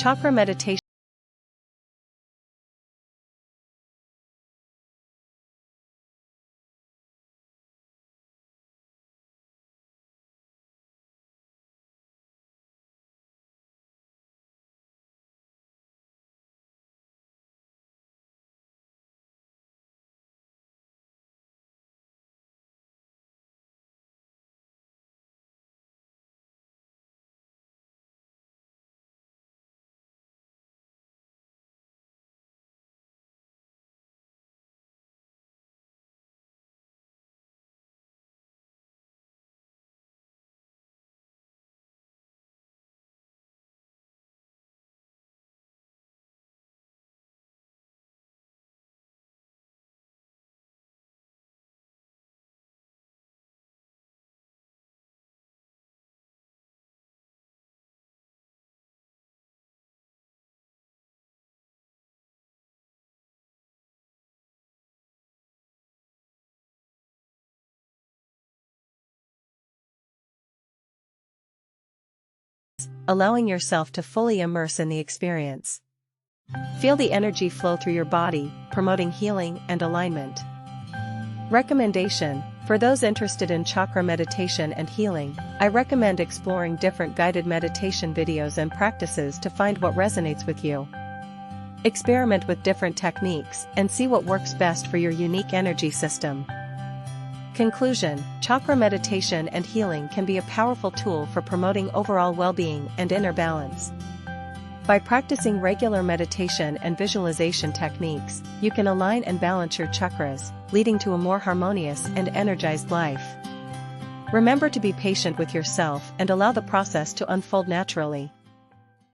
Chakra meditation. Allowing yourself to fully immerse in the experience. Feel the energy flow through your body, promoting healing and alignment. Recommendation: for those interested in chakra meditation and healing, I recommend exploring different guided meditation videos and practices to find what resonates with you. Experiment with different techniques and see what works best for your unique energy system. Conclusion: chakra meditation and healing can be a powerful tool for promoting overall well-being and inner balance. By practicing regular meditation and visualization techniques, you can align and balance your chakras, leading to a more harmonious and energized life. Remember to be patient with yourself and allow the process to unfold naturally.